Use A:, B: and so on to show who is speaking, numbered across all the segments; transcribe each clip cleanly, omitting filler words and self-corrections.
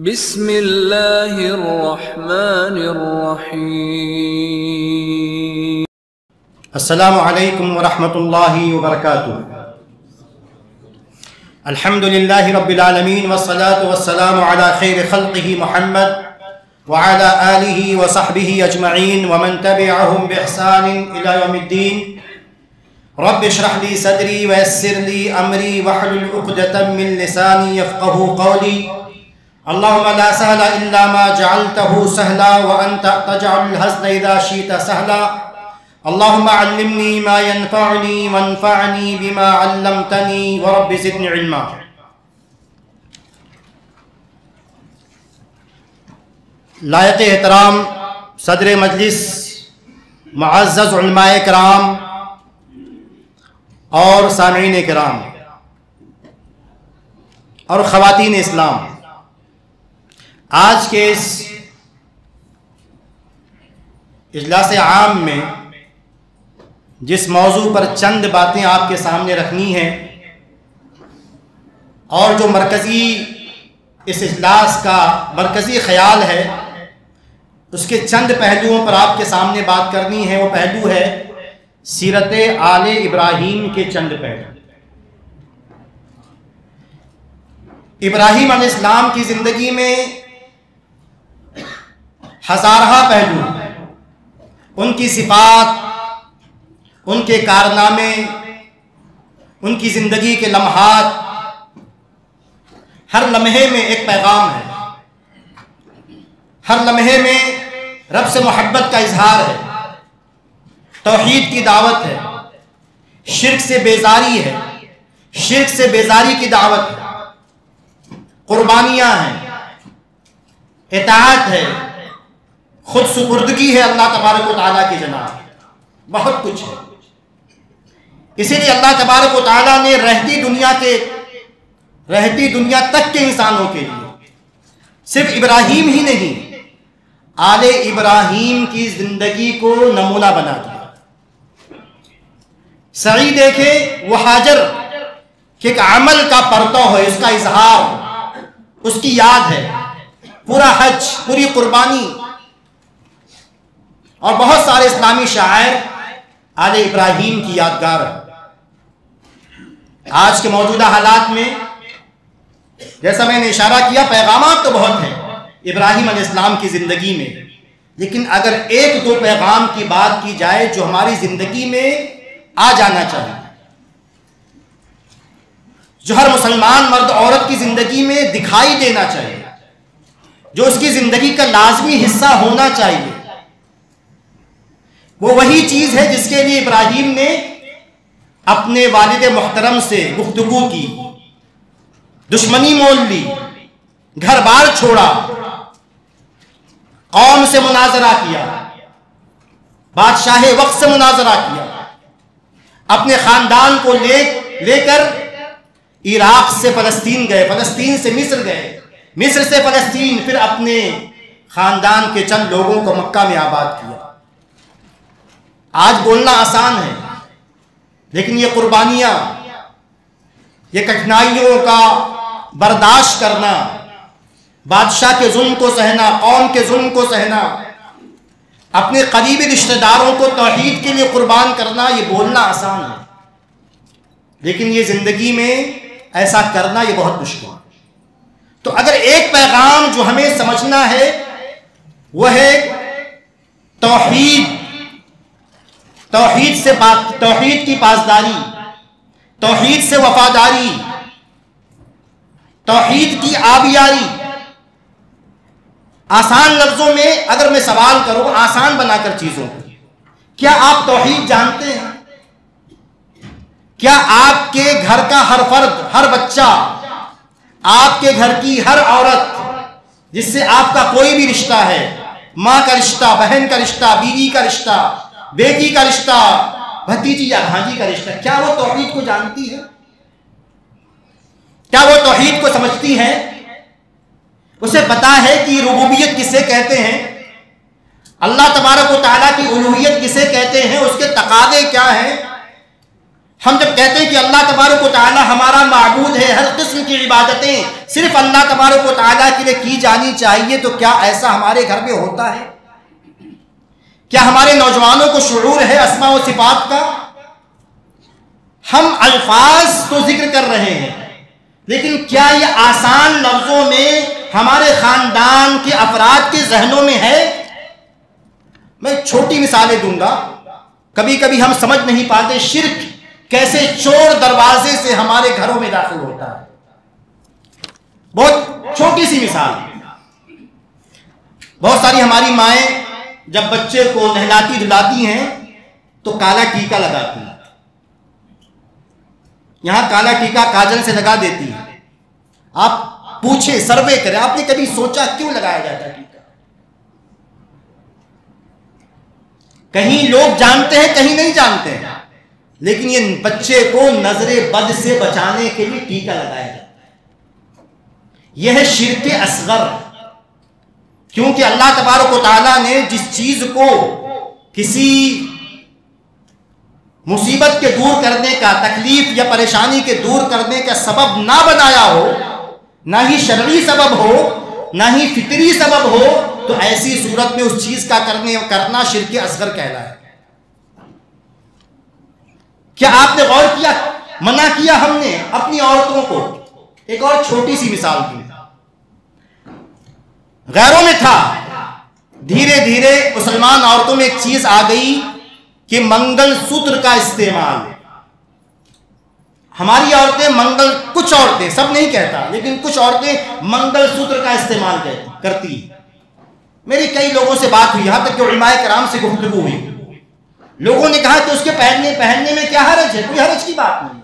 A: بسم اللہ الرحمن الرحیم۔
B: السلام علیکم ورحمۃ اللہ وبرکاتہ۔ الحمدللہ رب العالمین والصلاة والسلام علی خیر خلقہ محمد وعلی آلہ وصحبہ اجمعین ومن تبعہم بإحسان الی یوم الدین۔ رب اشرح لی صدری ویسر لی امری واحلل عقدۃ من لسانی یفقہوا قولی۔ اللهم لا سهل إلا ما جعلته سهلا وأنت تجعل الحزن إذا شئت سهلا۔ اللهم علمني ما ينفعني وانفعني بما علمتني ورب زدني علما۔ لائق احترام صدر مجلس، معزز علماء کرام اور سامعین کرام اور خواتین اسلام، آج کے اس اجلاس عام میں جس موضوع پر چند باتیں آپ کے سامنے رکھنی ہیں اور جو مرکزی اس اجلاس کا مرکزی خیال ہے، اس کے چند پہلوؤں پر آپ کے سامنے بات کرنی ہے۔ وہ پہلو ہے سیرت آل ابراہیم کے چند پہلو۔ ابراہیم علیہ السلام کی زندگی میں ہزارہ پہلو، ان کی صفات، ان کے کارنامے، ان کی زندگی کے لمحات، ہر لمحے میں ایک پیغام ہے، ہر لمحے میں رب سے محبت کا اظہار ہے، توحید کی دعوت ہے، شرک سے بیزاری ہے، شرک سے بیزاری کی دعوت ہے، قربانیاں ہیں، اطاعت ہے، خود سپردگی ہے اللہ تبارک و تعالیٰ کی جناب، بہت کچھ ہے۔ اسی لیے اللہ تبارک و تعالیٰ نے رہتی دنیا تک کے انسانوں کے لیے صرف ابراہیم ہی نہیں، آل ابراہیم کی زندگی کو نمونہ بنا دیا۔ سعی دیکھے وہ ہاجر کہ ایک عمل کا پرتو ہے، اس کا اظہار، اس کی یاد ہے، پورا حج، پوری قربانی اور بہت سارے اسلامی شاعر آل ابراہیم کی یادگار ہے۔ آج کے موجودہ حالات میں جیسا میں نے اشارہ کیا، پیغامات تو بہت ہیں ابراہیم علیہ السلام کی زندگی میں، لیکن اگر ایک دو پیغام کی بات کی جائے جو ہماری زندگی میں آ جانا چاہیے، جو ہر مسلمان مرد عورت کی زندگی میں دکھائی دینا چاہیے، جو اس کی زندگی کا لازمی حصہ ہونا چاہیے، وہ وہی چیز ہے جس کے لیے ابراہیم نے اپنے والد محترم سے گفتگو کی، دشمنی مول لی، گھر بار چھوڑا، قوم سے مناظرہ کیا، بادشاہ وقت سے مناظرہ کیا، اپنے خاندان کو لے کر عراق سے فلسطین گئے، فلسطین سے مصر گئے، مصر سے فلسطین، پھر اپنے خاندان کے چند لوگوں کو مکہ میں آباد کیا۔ آج بولنا آسان ہے، لیکن یہ قربانیاں، یہ کٹھنائیوں کا برداشت کرنا، بادشاہ کے ظلم کو سہنا، قوم کے ظلم کو سہنا، اپنے قریبی رشتہ داروں کو توحید کے لیے قربان کرنا، یہ بولنا آسان ہے، لیکن یہ زندگی میں ایسا کرنا یہ بہت مشکل ہے۔ تو اگر ایک پیغام جو ہمیں سمجھنا ہے وہ ہے توحید کی پاسداری، توحید سے وفاداری، توحید کی آبیاری۔ آسان لفظوں میں اگر میں سوال کروں، آسان بنا کر چیزوں کو، کیا آپ توحید جانتے ہیں؟ کیا آپ کے گھر کا ہر فرد، ہر بچہ، آپ کے گھر کی ہر عورت جس سے آپ کا کوئی بھی رشتہ ہے، ماں کا رشتہ، بہن کا رشتہ، بیوی کا رشتہ، بیٹی کا رشتہ، بھتیجی یا بھانجی کا رشتہ، کیا وہ توحید کو جانتی ہے؟ کیا وہ توحید کو سمجھتی ہے؟ اسے پتا ہے کہ ربوبیت کسے کہتے ہیں، اللہ تبارک و تعالیٰ کی الوہیت کسے کہتے ہیں، اس کے تقاضے کیا ہیں، ہم جب کہتے ہیں کہ اللہ تبارک و تعالی ہمارا معبود ہے، ہر قسم کی عبادتیں صرف اللہ تبارک و تعالی کے لیے کی جانی چاہیے، تو کیا ایسا ہمارے گھر میں ہوتا ہے؟ کیا ہمارے نوجوانوں کو شعور ہے اسماء و صفات کا؟ ہم الفاظ تو ذکر کر رہے ہیں، لیکن کیا یہ آسان لفظوں میں ہمارے خاندان کے افراد کے ذہنوں میں ہے؟ میں چھوٹی مثالیں دوں گا. کبھی کبھی ہم سمجھ نہیں پاتے شرک کیسے چور دروازے سے ہمارے گھروں میں داخل ہوتا ہے. بہت چھوٹی سی مثال. بہت ساری ہماری مائیں جب بچے کو نہلاتی دھلاتی ہیں تو کالا ٹیکا لگاتی ہیں. یہاں کالا ٹیکا کاجل سے لگا دیتی ہے. آپ پوچھیں، سروے کریں، آپ نے کبھی سوچا کیوں لگایا جاتا ہے ٹیکا؟ کہیں لوگ جانتے ہیں، کہیں نہیں جانتے ہیں، لیکن یہ بچے کو نظر بد سے بچانے کے لیے ٹیکا لگایا جاتا ہے. یہ ہے شرک اصغر. کیونکہ اللہ تبارک و تعالیٰ نے جس چیز کو کسی مصیبت کے دور کرنے کا، تکلیف یا پریشانی کے دور کرنے کا سبب نہ بنایا ہو، نہ ہی شرعی سبب ہو، نہ ہی فطری سبب ہو، تو ایسی صورت میں اس چیز کا کرنا شرک اصغر کہلاتا ہے. کیا آپ نے غور کیا؟ منع کیا ہم نے اپنی عورتوں کو. ایک اور چھوٹی سی مثال دی. غیروں میں تھا، دھیرے دھیرے مسلمان عورتوں میں ایک چیز آ گئی کہ منگل سوتر کا استعمال. ہماری عورتیں کچھ عورتیں، سب نہیں کہتا، لیکن کچھ عورتیں منگل سوتر کا استعمال کرتی. میری کئی لوگوں سے بات ہوئی، یہاں تک کہ علماء کرام سے گفتگو ہوئی. لوگوں نے کہا کہ اس کے پہننے میں کیا حرج ہے؟ کوئی حرج کی بات نہیں.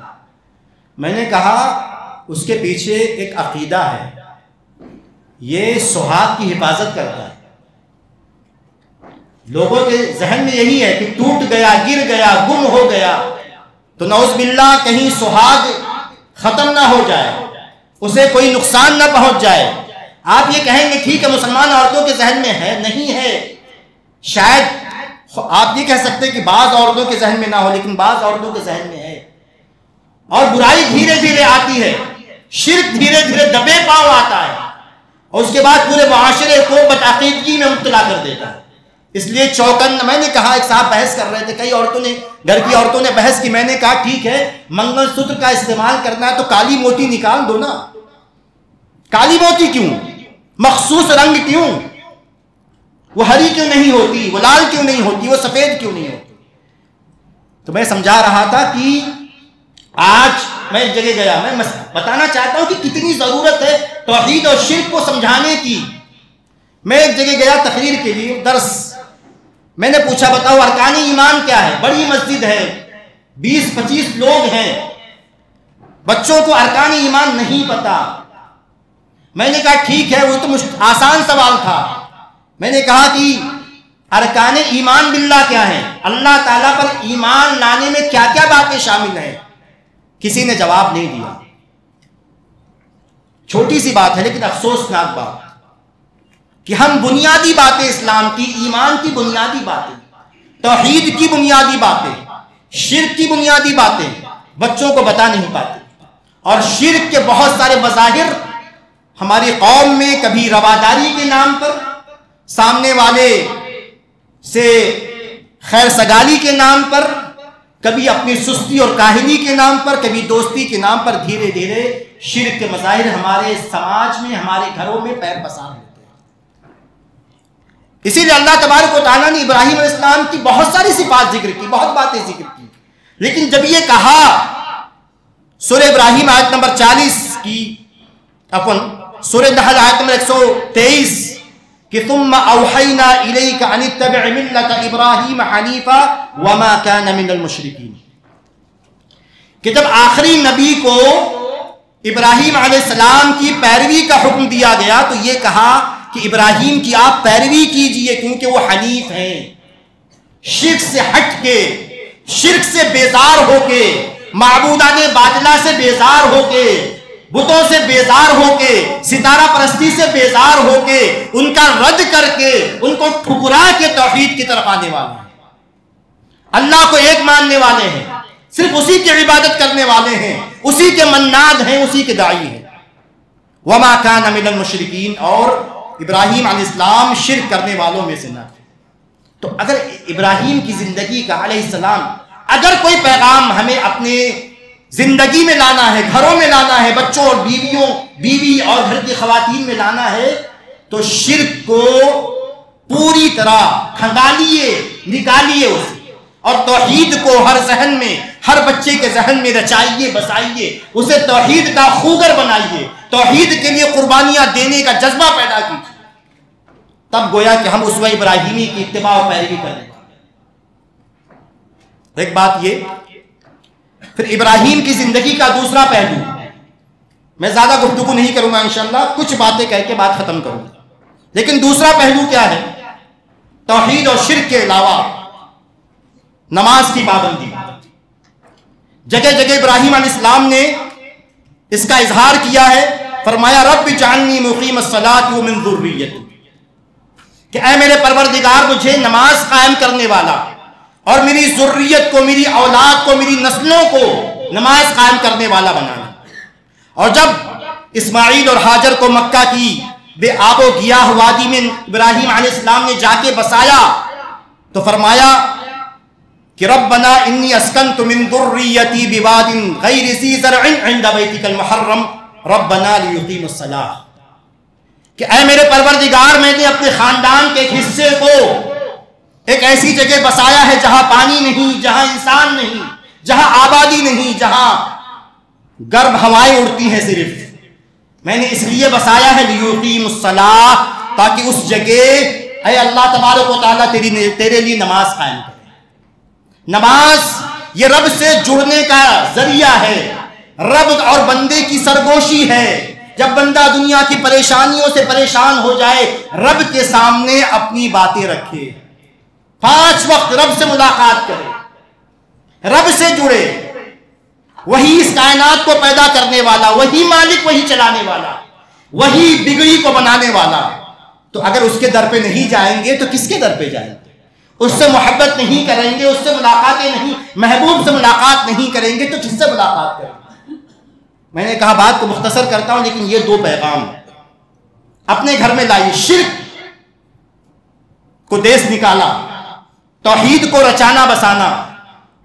B: میں نے کہا اس کے پیچھے ایک عقیدہ ہے، یہ سہاگ کی حفاظت کرتا ہے. لوگوں کے ذہن میں یہی ہے کہ ٹوٹ گیا، گر گیا، گم ہو گیا تو نعوذ باللہ کہیں سہاگ ختم نہ ہو جائے، اسے کوئی نقصان نہ پہنچ جائے. آپ یہ کہیں گے ٹھیک ہے مسلمان عورتوں کے ذہن میں ہے، نہیں ہے. شاید آپ یہ کہہ سکتے کہ بعض عورتوں کے ذہن میں نہ ہو، لیکن بعض عورتوں کے ذہن میں ہے. اور برائی دھیرے دھیرے آتی ہے، شرک دھیرے دھیرے دبے پاؤں آتا ہے، اور اس کے بعد پورے معاشرے کو بدعقیدگی میں مبتلا کر دیتا ہے. اس لیے چوکن، میں نے کہا ایک صاحب بحث کر رہے تھے، کئی عورتوں نے، گھر کی عورتوں نے بحث کی. میں نے کہا ٹھیک ہے منگل سوتر کا استعمال کرنا ہے تو کالی موتی نکال دو نا. کالی موتی کیوں؟ مخصوص رنگ کیوں؟ وہ ہری کیوں نہیں ہوتی؟ وہ لال کیوں نہیں ہوتی؟ وہ سفید کیوں نہیں ہوتی؟ تو میں سمجھا رہا تھا کہ آج میں ایک جگہ گیا، میں بتانا چاہتا ہوں کہ کتنی ضرورت ہے توحید اور شرک کو سمجھانے کی. میں ایک جگہ گیا تقریر کے لیے، درس. میں نے پوچھا بتاؤ ارکان ایمان کیا ہے؟ بڑی مسجد ہے، 20-25 لوگ ہیں، بچوں کو ارکان ایمان نہیں پتا. میں نے کہا ٹھیک ہے، وہ تو آسان سوال تھا. میں نے کہا کہ ارکان ایمان باللہ کیا ہے؟ اللہ تعالیٰ پر ایمان لانے میں کیا کیا باتیں شامل ہیں؟ کسی نے جواب نہیں دیا. چھوٹی سی بات ہے لیکن افسوسناک بات کہ ہم بنیادی باتیں، اسلام کی، ایمان کی بنیادی باتیں، توحید کی بنیادی باتیں، شرک کی بنیادی باتیں بچوں کو بتا نہیں پاتے. اور شرک کے بہت سارے مظاہر ہماری قوم میں، کبھی رواداری کے نام پر، سامنے والے سے خیر سگالی کے نام پر، کبھی اپنی سستی اور کاہلی کے نام پر، کبھی دوستی کے نام پر، دھیرے دھیرے شرک کے مظاہر ہمارے سماج میں، ہمارے گھروں میں پیر پسار ہوتے ہیں. اسی لیے اللہ تبارک و تعالیٰ نے ابراہیم علیہ السلام کی بہت ساری صفات ذکر کی، بہت باتیں ذکر کی، لیکن جب یہ کہا سورہ ابراہیم آیت نمبر 40 کی، سورہ نحل آیت نمبر 123 کہ ثم اوحینا الیک ان اتبع ملت ابراہیم حنیفا وما کان من المشرکین، کہ جب آخری نبی کو ابراہیم علیہ السلام کی پیروی کا حکم دیا گیا تو یہ کہا کہ ابراہیم کی آپ پیروی کیجئے کیونکہ وہ حنیف ہیں، شرک سے ہٹ کے، شرک سے بیزار ہو کے، معبودان باطلہ سے بیزار ہو کے، بتوں سے بیزار ہو کے، ستارہ پرستی سے بیزار ہو کے، ان کا رد کر کے، ان کو ٹھکرا کے توحید کی طرف آنے والے ہیں، اللہ کو ایک ماننے والے ہیں، صرف اسی کی عبادت کرنے والے ہیں، اسی کے مناد ہیں، اسی کے داعی ہیں۔ وما کان من المشرکین، اور ابراہیم علیہ السلام شرک کرنے والوں میں سے نہ تھے۔ تو اگر ابراہیم کی زندگی کا علیہ السلام اگر کوئی پیغام ہمیں اپنے زندگی میں لانا ہے، گھروں میں لانا ہے، بچوں اور بیوی اور گھر کی خواتین میں لانا ہے، تو شرک کو پوری طرح کھنگالیے، نکالیے اسے، اور توحید کو ہر ذہن میں، ہر بچے کے ذہن میں رچائیے، بسائیے، اسے توحید کا خوگر بنائیے، توحید کے لیے قربانیاں دینے کا جذبہ پیدا کیجیے، تب گویا کہ ہم اسوہ ابراہیمی کی اتباع و پیروی کریں۔ ایک بات یہ، پھر ابراہیم کی زندگی کا دوسرا پہلو، میں زیادہ گفتگو نہیں کروں گا انشاءاللہ، کچھ باتیں کہہ کے بات ختم کروں گا، لیکن دوسرا پہلو کیا ہے؟ توحید اور شرک کے علاوہ نماز کی پابندی۔ جگہ جگہ ابراہیم علیہ السلام نے اس کا اظہار کیا ہے، فرمایا رب اجعلنی مقیم الصلاۃ ومن ذریتی، کہ اے میرے پروردگار مجھے نماز قائم کرنے والا اور میری ذریت کو، میری اولاد کو، میری نسلوں کو نماز قائم کرنے والا بنانا۔ اور جب اسماعیل اور ہاجر کو مکہ کی بے آب و گیاہ وادی میں ابراہیم علیہ السلام نے جا کے بسایا تو فرمایا کہ ربنا انی اسکنت من ذریتی بواد غیر ذی زرع عند بیتک المحرم ربنا لیقیموا الصلاۃ، کہ اے میرے پروردگار میں نے اپنے خاندان کے ایک حصے کو ایک ایسی جگہ بسایا ہے جہاں پانی نہیں، جہاں انسان نہیں، جہاں آبادی نہیں، جہاں گرم ہوائیں اڑتی ہیں صرف، میں نے اس لیے بسایا ہے لیقیموا الصلاۃ، تاکہ اس جگہ اے اللہ تبارک و تعالیٰ تیرے لیے نماز قائم کرے۔ نماز یہ رب سے جڑنے کا ذریعہ ہے، رب اور بندے کی سرگوشی ہے۔ جب بندہ دنیا کی پریشانیوں سے پریشان ہو جائے، رب کے سامنے اپنی باتیں رکھے، 5 وقت رب سے ملاقات کرے، رب سے جڑے، وہی اس کائنات کو پیدا کرنے والا، وہی مالک، وہی چلانے والا، وہی بگڑی کو بنانے والا۔ تو اگر اس کے در پہ نہیں جائیں گے تو کس کے در پہ جائیں گے؟ اس سے محبت نہیں کریں گے، اس سے ملاقاتیں نہیں، محبوب سے ملاقات نہیں کریں گے تو کس سے ملاقات کریں گے؟ میں نے کہا بات کو مختصر کرتا ہوں، لیکن یہ 2 پیغام اپنے گھر میں لائیے، شرک کو دیس نکالا، توحید کو رچانا بسانا،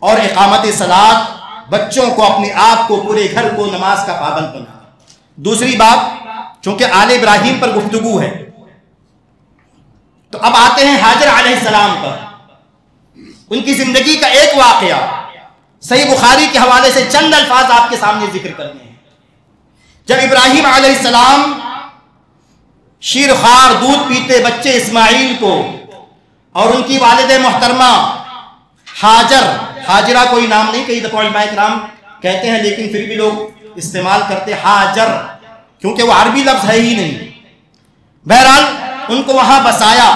B: اور اقامت صلاۃ، بچوں کو، اپنے آپ کو، پورے گھر کو نماز کا پابند بنانا۔ دوسری بات، چونکہ آل ابراہیم پر گفتگو ہے تو اب آتے ہیں ہاجر علیہ السلام پر۔ ان کی زندگی کا ایک واقعہ صحیح بخاری کے حوالے سے چند الفاظ آپ کے سامنے ذکر کرنے ہیں۔ جب ابراہیم علیہ السلام شیر خوار دودھ پیتے بچے اسماعیل کو اور ان کی والد محترمہ ہاجرہ کوئی نام نہیں، کئی دفعہ علماء کرام کہتے ہیں لیکن پھر بھی لوگ استعمال کرتے ہاجر کیونکہ وہ عربی لفظ ہے ہی نہیں۔ بہرحال ان کو وہاں بسایا،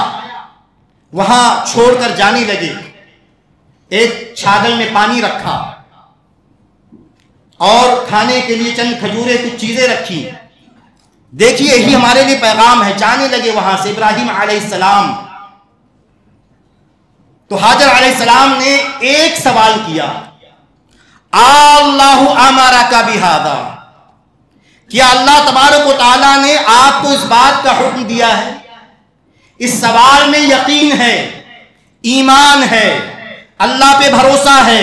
B: وہاں چھوڑ کر جانے لگے، ایک چھاگل میں پانی رکھا اور کھانے کے لیے چند کھجوریں، کچھ چیزیں رکھی۔ دیکھیے یہی ہمارے لیے پیغام ہے۔ جانے لگے وہاں سے ابراہیم علیہ السلام، تو ہاجر علیہ السلام نے ایک سوال کیا، اللہ امرک بہذا، کیا اللہ تبارک و تعالیٰ نے آپ کو اس بات کا حکم دیا ہے؟ اس سوال میں یقین ہے، ایمان ہے، اللہ پہ بھروسہ ہے،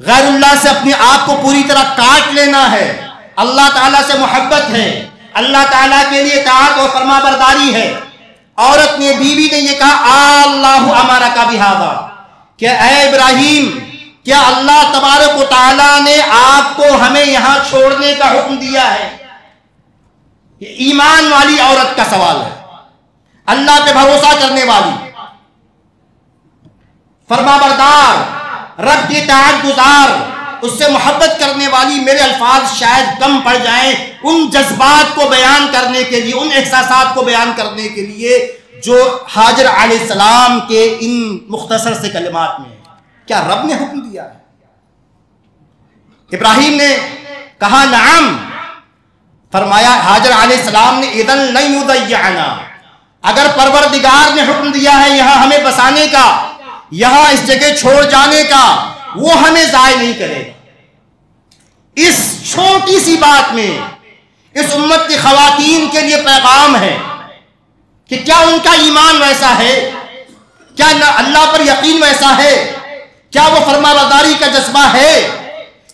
B: غیر اللہ سے اپنے آپ کو پوری طرح کاٹ لینا ہے، اللہ تعالیٰ سے محبت ہے، اللہ تعالیٰ کے لیے اطاعت اور فرما برداری ہے۔ عورت نے، بیوی نے یہ کہا اللہ امرک بہذا، کہ اے ابراہیم کیا اللہ تبارک و تعالیٰ نے آپ کو ہمیں یہاں چھوڑنے کا حکم دیا ہے؟ یہ ایمان والی عورت کا سوال ہے، اللہ پہ بھروسہ کرنے والی، فرما بردار، رب کی اطاعت گزار، اس سے محبت کرنے والی۔ میرے الفاظ شاید کم پڑ جائیں ان جذبات کو بیان کرنے کے لیے، ان احساسات کو بیان کرنے کے لیے جو ہاجر علیہ السلام کے ان مختصر سے کلمات میں ہے۔ کیا رب نے حکم دیا ہے؟ ابراہیم نے کہا نعم، فرمایا ہاجر علیہ السلام نے اذن لن یضیعنا، اگر پروردگار نے حکم دیا ہے یہاں ہمیں بسانے کا، یہاں اس جگہ چھوڑ جانے کا، وہ ہمیں ضائع نہیں کرے گا۔ اس چھوٹی سی بات میں اس امت کی خواتین کے لیے پیغام ہے کہ کیا ان کا ایمان ویسا ہے، کیا اللہ پر یقین ویسا ہے، کیا وہ فرمانبرداری کا جذبہ ہے،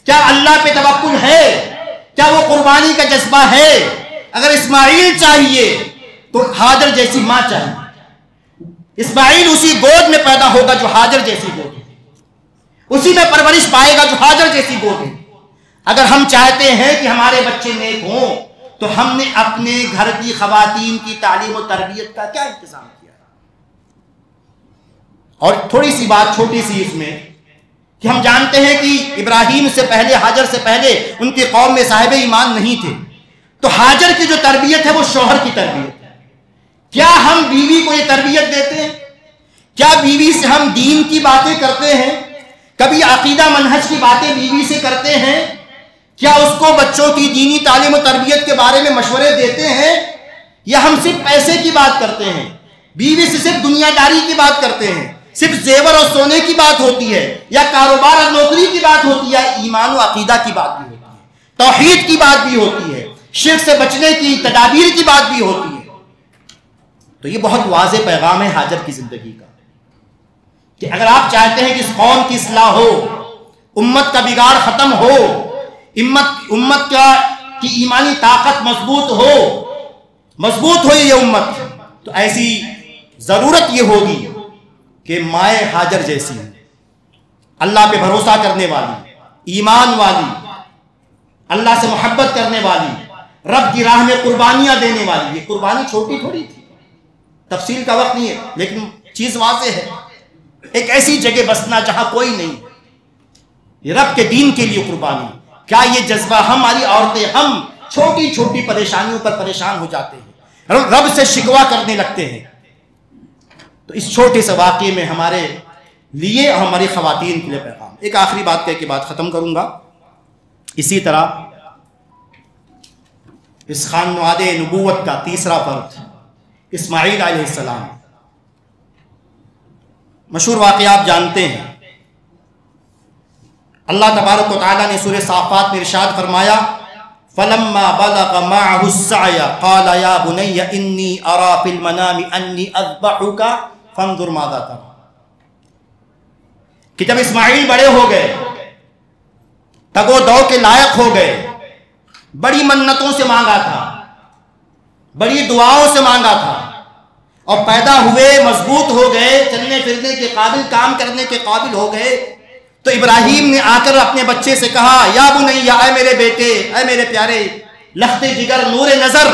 B: کیا اللہ پہ توکل ہے، کیا وہ قربانی کا جذبہ ہے۔ اگر اسماعیل چاہیے تو ہاجر جیسی ماں چاہیے۔ اسماعیل اسی گود میں پیدا ہوگا جو ہاجر جیسی گود ہے، اسی میں پرورش پائے گا جو ہاجر جیسی گود ہے۔ اگر ہم چاہتے ہیں کہ ہمارے بچے نیک ہوں تو ہم نے اپنے گھر کی خواتین کی تعلیم و تربیت کا کیا انتظام کیا؟ اور تھوڑی سی بات چھوٹی سی اس میں کہ ہم جانتے ہیں کہ ابراہیم سے پہلے، ہاجر سے پہلے ان کی قوم میں صاحب ایمان نہیں تھے، تو ہاجر کی جو تربیت ہے وہ شوہر کی تربیت ہے۔ کیا ہم بیوی کو یہ تربیت دیتے ہیں؟ کیا بیوی سے ہم دین کی باتیں کرتے ہیں؟ کبھی عقیدہ منہج کی باتیں بیوی سے کرتے ہیں؟ کیا اس کو بچوں کی دینی تعلیم و تربیت کے بارے میں مشورے دیتے ہیں؟ یا ہم صرف پیسے کی بات کرتے ہیں، بیوی سے صرف دنیا داری کی بات کرتے ہیں، صرف زیور اور سونے کی بات ہوتی ہے، یا کاروبار اور نوکری کی بات ہوتی ہے، ایمان و عقیدہ کی بات بھی ہوتی ہے، توحید کی بات بھی ہوتی ہے، شرک سے بچنے کی تدابیر کی بات بھی ہوتی ہے۔ تو یہ بہت واضح پیغام ہے ہاجر کی زندگی کا کہ اگر آپ چاہتے ہیں کہ اس قوم کی اصلاح ہو، امت کا بگاڑ ختم ہو، امت کی ایمانی طاقت مضبوط ہو یہ امت، تو ایسی ضرورت یہ ہوگی کہ مائے ہاجر جیسی ہے، اللہ پہ بھروسہ کرنے والی، ایمان والی، اللہ سے محبت کرنے والی، رب کی راہ میں قربانیاں دینے والی۔ یہ قربانی چھوٹی تھوڑی تھی، تفصیل کا وقت نہیں ہے لیکن چیز واضح ہے۔ ایک ایسی جگہ بسنا جہاں کوئی نہیں، یہ رب کے دین کے لیے قربانی۔ کیا یہ جذبہ ہماری عورتیں، ہم چھوٹی چھوٹی پریشانیوں پر پریشان ہو جاتے ہیں، رب سے شکوہ کرنے لگتے ہیں، تو اس چھوٹے سے واقعے میں ہمارے لیے اور ہماری خواتین کے لیے پیغام۔ ایک آخری بات کہہ کے بات ختم کروں گا۔ اسی طرح اس خانواد نبوت کا تیسرا فرد اسماعیل علیہ السلام، مشہور واقعہ آپ جانتے ہیں۔ اللہ تبارک و تعالیٰ نے سورہ صافات میں ارشاد فرمایا فَلَمَّا بَلَغَ مَعَهُ السَّعْيَ قَالَ يَا بُنَيَّ إِنِّي أَرَى فِي الْمَنَامِ أَنِّي أَذْبَحُكَ فَانظُرْ مَاذَا تَرَىٰ، کہ جب اسماعیل بڑے ہو گئے، تگ و دو کے لائق ہو گئے، بڑی منتوں سے مانگا تھا، بڑی دعاؤں سے مانگا تھا، اور پیدا ہوئے، مضبوط ہو گئے، چلنے پھرنے کے قابل، کام کرنے کے قابل ہو گئے، تو ابراہیم نے آ کر اپنے بچے سے کہا یا بنیا، اے میرے بیٹے، اے میرے پیارے، لخت جگر، نور نظر،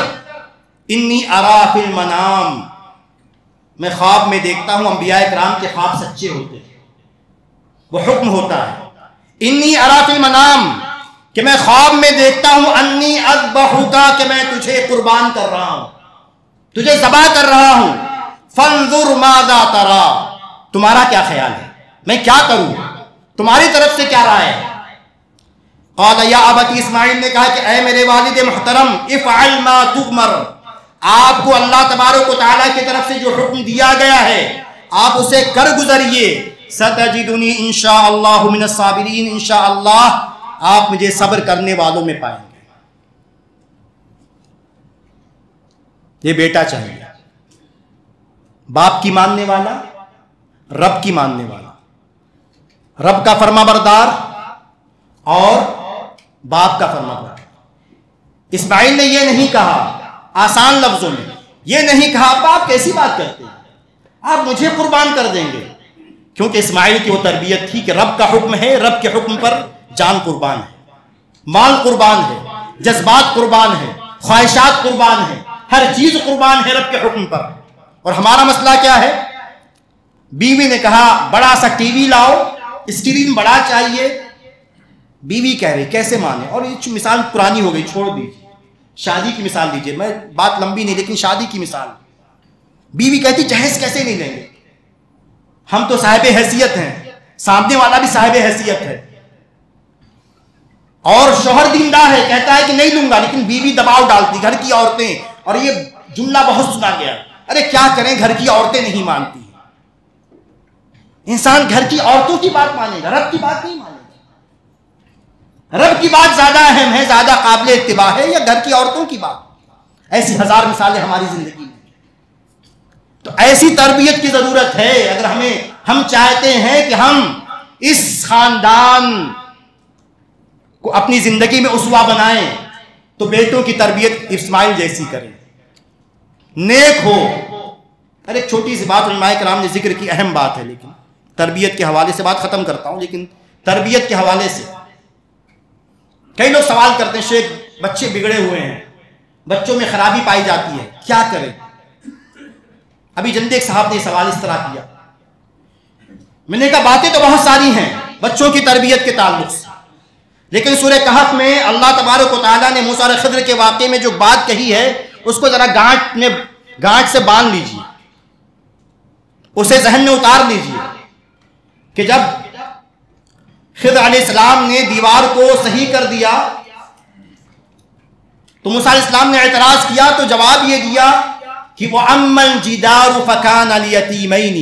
B: انی ارا فی المنام، میں خواب میں دیکھتا ہوں۔ انبیاء کرام کے خواب سچے ہوتے ہیں، وہ حکم ہوتا ہے، انی ارا فی المنام، کہ میں خواب میں دیکھتا ہوں، انی اذبحک، کہ میں تجھے قربان کر رہا ہوں، تجھے ذبح کر رہا ہوں، فانظر ماذا ترى، تمہارا کیا خیال ہے، میں کیا کروں، تمہاری طرف سے کیا رائے ہے؟ قال یا ابتی، اسماعیل نے کہا کہ اے میرے والد محترم، افعل ما تؤمر، آپ کو اللہ تبارک و تعالیٰ کی طرف سے جو حکم دیا گیا ہے آپ اسے کر گزریے، ستجدنی انشاءاللہ من الصابرین، انشاءاللہ آپ مجھے صبر کرنے والوں میں پائیں گے۔ یہ بیٹا چاہیے، باپ کی ماننے والا، رب کی ماننے والا، رب کا فرما بردار اور باپ کا فرما بردار۔ اسماعیل نے یہ نہیں کہا آسان لفظوں میں، یہ نہیں کہا آپ کیسی بات کرتے ہیں، آپ مجھے قربان کر دیں گے، کیونکہ اسماعیل کی وہ تربیت تھی کہ رب کا حکم ہے، رب کے حکم پر جان قربان ہے، مال قربان ہے، جذبات قربان ہے، خواہشات قربان ہے، ہر چیز قربان ہے رب کے حکم پر۔ اور ہمارا مسئلہ کیا ہے؟ بیوی نے کہا بڑا سا ٹی وی لاؤ، اسکرین بڑا چاہیے، بیوی کہہ رہی کیسے مانے؟ اور یہ مثال پرانی ہو گئی، چھوڑ دیجیے، شادی کی مثال لیجیے، میں بات لمبی نہیں لیکن شادی کی مثال۔ بیوی کہتی جہیز کیسے نہیں لیں گے، ہم تو صاحب حیثیت ہیں، سامنے والا بھی صاحب حیثیت ہے، اور شوہر دیندار ہے، کہتا ہے کہ نہیں لوں گا، لیکن بیوی دباؤ ڈالتی، گھر کی عورتیں، اور یہ جملہ بہت سنا گیا، ارے کیا کریں گھر کی عورتیں نہیں مانتی۔ انسان گھر کی عورتوں کی بات مانے گا، رب کی بات نہیں مانے گا۔ رب کی بات زیادہ اہم ہے، زیادہ قابل اتباع ہے، یا گھر کی عورتوں کی بات؟ ایسی ہزار مثالیں ہماری زندگی میں۔ تو ایسی تربیت کی ضرورت ہے۔ اگر ہم چاہتے ہیں کہ ہم اس خاندان کو اپنی زندگی میں اسوہ بنائیں، تو بیٹوں کی تربیت اسماعیل جیسی کریں، نیک ہو۔ ارے ایک چھوٹی سی بات علماء کرام نے ذکر کی، اہم بات ہے، لیکن تربیت کے حوالے سے بات ختم کرتا ہوں، لیکن تربیت کے حوالے سے کئی لوگ سوال کرتے ہیں، شیخ بچے بگڑے ہوئے ہیں، بچوں میں خرابی پائی جاتی ہے، کیا کریں؟ ابھی جلدی ایک صاحب نے سوال اس طرح کیا، میں نے کہا باتیں تو بہت ساری ہیں بچوں کی تربیت کے تعلق سے، لیکن سورہ کہف میں اللہ تبارک و تعالیٰ نے موسیٰ اور خضر کے واقعے میں جو بات کہی ہے اس کو ذرا گانٹ سے باندھ لیجیے، اسے ذہن میں اتار لیجیے کہ جب خضر علیہ السلام نے دیوار کو صحیح کر دیا تو موسیٰ علیہ السلام نے اعتراض کیا، تو جواب یہ دیا کہ وَأَمَّا الْجِدَارُ فَكَانَ لِيَتِيمَيْنِ،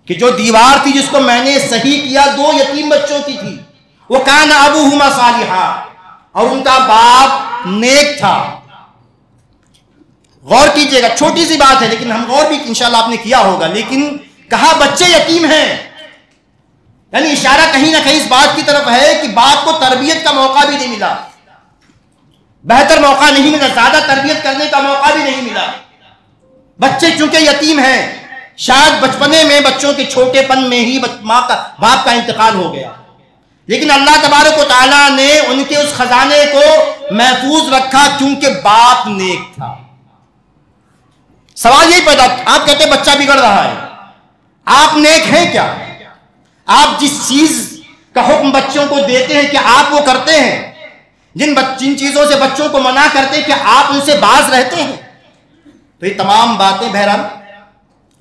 B: کہ جو دیوار تھی جس کو میں نے صحیح کیا 2 یتیم بچوں کی تھی، وَكَانَ أَبُوهُمَا صَالِحًا، اور ان کا باپ نیک تھا۔ غور کیجئے گا، چھوٹی سی بات ہے لیکن ہم غور بھی انشاءاللہ آپ نے کیا ہوگا، لیکن کہا بچے یتیم ہیں، یعنی اشارہ کہیں نہ کہیں اس بات کی طرف ہے کہ باپ کو تربیت کا موقع بھی نہیں ملا، بہتر موقع نہیں ملا، زیادہ تربیت کرنے کا موقع بھی نہیں ملا۔ بچے چونکہ یتیم ہیں، شاید بچپنے میں بچوں کے چھوٹے پن میں ہی باپ کا انتقال ہو گیا، لیکن اللہ تبارک و تعالیٰ نے ان کے اس خزانے کو محفوظ رکھا کیونکہ باپ نیک تھا۔ سوال یہی پیدا، آپ کہتے ہیں بچہ بگڑ رہا ہے، آپ نیک ہیں کیا؟ آپ جس چیز کا حکم بچوں کو دیتے ہیں کیا آپ وہ کرتے ہیں؟ جن چیزوں سے بچوں کو منع کرتے ہیں کیا آپ ان سے باز رہتے ہیں؟ تو یہ تمام باتیں بہرحال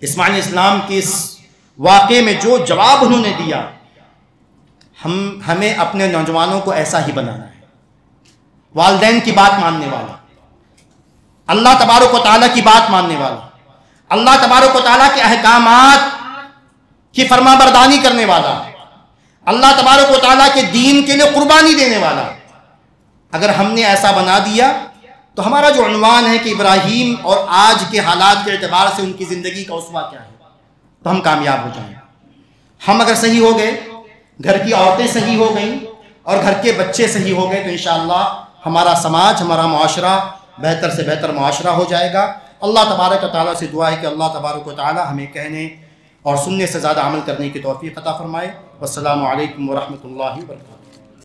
B: اسماعیل علیہ السلام کے اس واقعے میں جو جواب انہوں نے دیا، ہمیں اپنے نوجوانوں کو ایسا ہی بنانا ہے، والدین کی بات ماننے والا، اللہ تبارک و تعالیٰ کی بات ماننے والا، اللہ تبارک و تعالیٰ کے احکامات کی فرما برداری کرنے والا، اللہ تبارک و تعالیٰ کے دین کے لیے قربانی دینے والا۔ اگر ہم نے ایسا بنا دیا تو ہمارا جو عنوان ہے کہ ابراہیم اور آج کے حالات کے اعتبار سے ان کی زندگی کا اسوہ کیا ہے، تو ہم کامیاب ہو جائیں۔ ہم اگر صحیح ہو گئے، گھر کی عورتیں صحیح ہو گئیں اور گھر کے بچے صحیح ہو گئے، تو انشاءاللہ ہمارا سماج، ہمارا معاشرہ بہتر سے بہتر معاشرہ ہو جائے گا۔ اللہ تبارک و تعالیٰ سے دعا ہے کہ اللہ تبارک و تعالیٰ ہمیں کہنے اور سننے سے زیادہ عمل کرنے کی توفیق عطا فرمائے۔ والسلام علیکم ورحمۃ اللہ وبرکاتہ۔